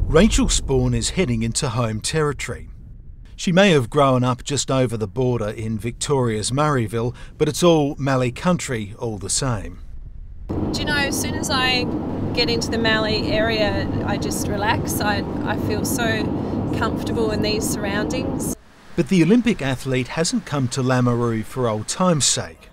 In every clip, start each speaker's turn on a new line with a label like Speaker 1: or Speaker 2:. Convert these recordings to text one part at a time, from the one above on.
Speaker 1: Rachel Spawn is heading into home territory. She may have grown up just over the border in Victoria's Murrayville, but it's all Mallee country all the same.
Speaker 2: Do you know, as soon as I get into the Mallee area, I just relax. I feel so comfortable in these surroundings.
Speaker 1: But the Olympic athlete hasn't come to Lameroo for old time's sake.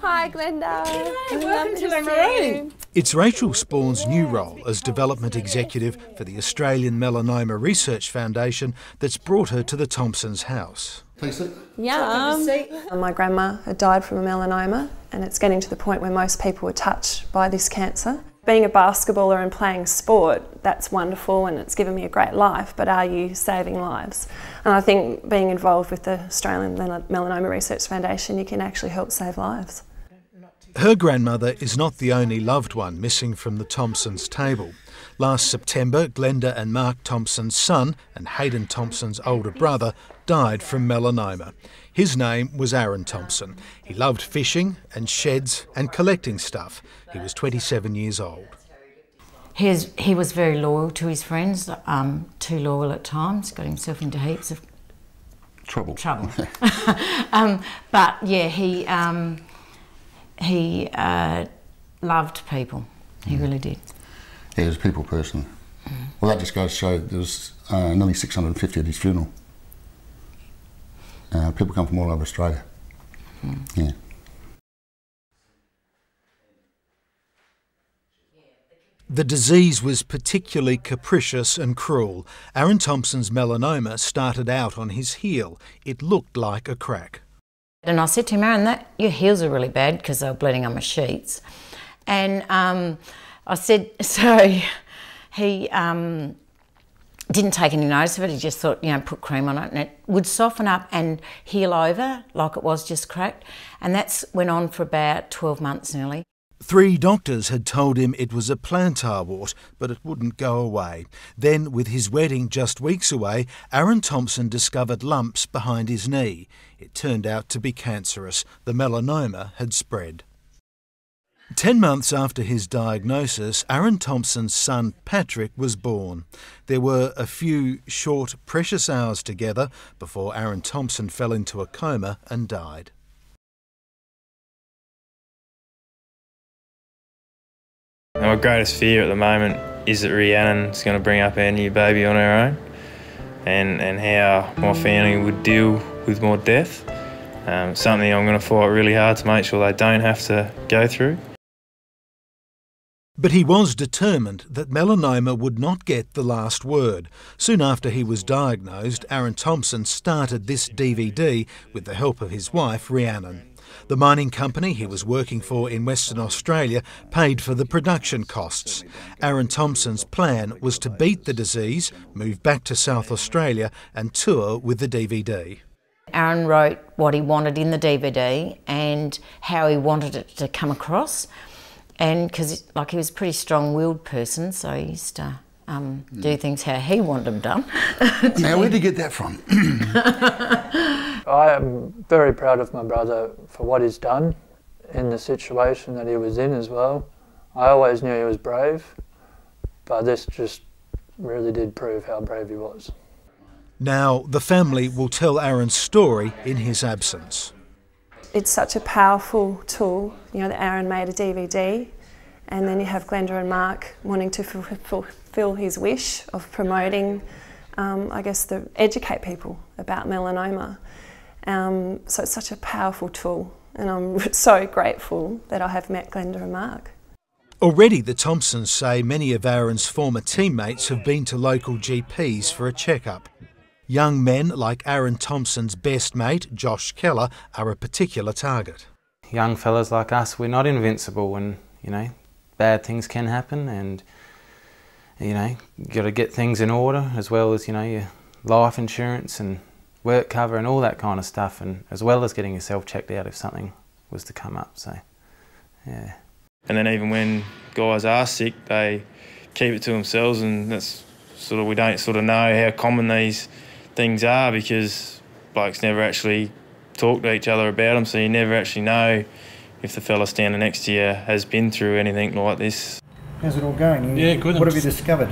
Speaker 2: Hi, Glenda.
Speaker 3: G'day, welcome to Lameroo.
Speaker 1: It's Rachel Spawn's new role as Development Executive for the Australian Melanoma Research Foundation that's brought her to the Thomsons' house.
Speaker 2: Yum.
Speaker 4: My grandma had died from a melanoma, and it's getting to the point where most people are touched by this cancer. Being a basketballer and playing sport, that's wonderful and it's given me a great life, but are you saving lives? And I think being involved with the Australian Melanoma Research Foundation, you can actually help save lives.
Speaker 1: Her grandmother is not the only loved one missing from the Thomsons' table. Last September, Glenda and Mark Thomson's son and Hayden Thomson's older brother died from melanoma. His name was Aaron Thomson. He loved fishing and sheds and collecting stuff. He was 27 years old.
Speaker 3: He was very loyal to his friends, too loyal at times, got himself into heaps of trouble. But yeah, he loved people. He really did.
Speaker 5: Yeah, he was a people person. Well, that just goes to show there was nearly 650 at his funeral. People come from all over Australia. Yeah.
Speaker 1: The disease was particularly capricious and cruel. Aaron Thomson's melanoma started out on his heel. It looked like a crack.
Speaker 3: And I said to him, Aaron, your heels are really bad, because they were bleeding on my sheets. And I said, so he didn't take any notice of it. He just thought, you know, put cream on it and it would soften up and heal over like it was just cracked. And that went on for about 12 months nearly.
Speaker 1: 3 doctors had told him it was a plantar wart, but it wouldn't go away. Then, with his wedding just weeks away, Aaron Thomson discovered lumps behind his knee. It turned out to be cancerous. The melanoma had spread. 10 months after his diagnosis, Aaron Thomson's son Patrick was born. There were a few short, precious hours together before Aaron Thomson fell into a coma and died.
Speaker 6: My greatest fear at the moment is that Rhiannon's going to bring up our new baby on her own, and how my family would deal with more death. Something I'm going to fight really hard to make sure they don't have to go through.
Speaker 1: But he was determined that melanoma would not get the last word. Soon after he was diagnosed, Aaron Thomson started this DVD with the help of his wife, Rhiannon. The mining company he was working for in Western Australia paid for the production costs. Aaron Thomson's plan was to beat the disease, move back to South Australia and tour with the DVD.
Speaker 3: Aaron wrote what he wanted in the DVD and how he wanted it to come across. And because he was a pretty strong-willed person, so he used to do things how he wanted them done.
Speaker 5: Now, where did you get that from?
Speaker 7: I am very proud of my brother for what he's done in the situation that he was in as well. I always knew he was brave, but this just really did prove how brave he was.
Speaker 1: Now, the family will tell Aaron's story in his absence.
Speaker 4: It's such a powerful tool, you know, that Aaron made a DVD, and then you have Glenda and Mark wanting to fulfil his wish of promoting, I guess, educate people about melanoma. So it's such a powerful tool, and I'm so grateful that I have met Glenda and Mark.
Speaker 1: Already the Thomsons say many of Aaron's former teammates have been to local GPs for a checkup. Young men like Aaron Thomson's best mate, Josh Keller, are a particular target.
Speaker 8: Young fellas like us, we're not invincible, and, you know, bad things can happen, and, you know, you've got to get things in order, as well as, you know, your life insurance and work cover and all that kind of stuff, and as well as getting yourself checked out if something was to come up, so, yeah.
Speaker 6: And then even when guys are sick, they keep it to themselves, and that's sort of, we don't sort of know how common these things are, because blokes never actually talk to each other about them, so you never actually know if the fella standing next to you has been through anything like this.
Speaker 9: How's it all going?
Speaker 10: Yeah, good.
Speaker 9: What have you discovered?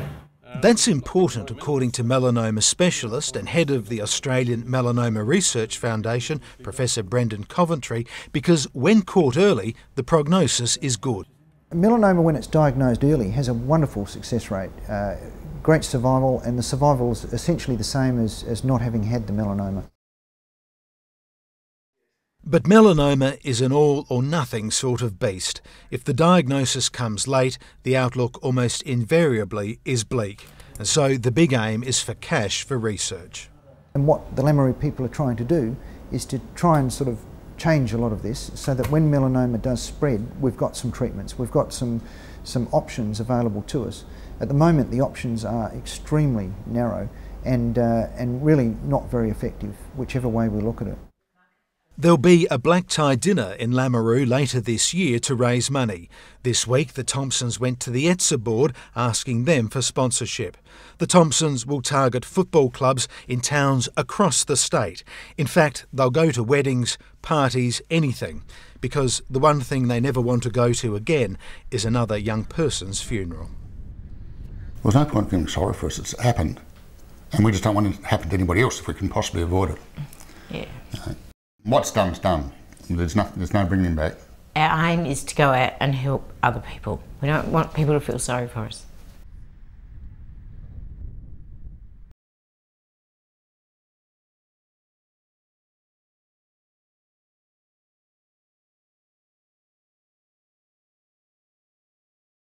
Speaker 1: That's important, according to melanoma specialist and head of the Australian Melanoma Research Foundation, Professor Brendan Coventry, because when caught early, the prognosis is good.
Speaker 9: Melanoma, when it's diagnosed early, has a wonderful success rate, great survival, and the survival is essentially the same as not having had the melanoma.
Speaker 1: But melanoma is an all or nothing sort of beast. If the diagnosis comes late, the outlook almost invariably is bleak. And so the big aim is for cash for research.
Speaker 9: And what the Lamoureux people are trying to do is to try and sort of change a lot of this so that when melanoma does spread, we've got some treatments, we've got some options available to us. At the moment, the options are extremely narrow and really not very effective, whichever way we look at it.
Speaker 1: There'll be a black tie dinner in Lamoureux later this year to raise money. This week the Thomsons went to the ETSA board asking them for sponsorship. The Thomsons will target football clubs in towns across the state. In fact, they'll go to weddings, parties, anything, because the one thing they never want to go to again is another young person's funeral.
Speaker 5: There's no point feeling sorry for us. It's happened, and we just don't want it to happen to anybody else if we can possibly avoid it.
Speaker 3: Yeah.
Speaker 5: What's done's done. There's no bringing back.
Speaker 3: Our aim is to go out and help other people. We don't want people to feel sorry for us.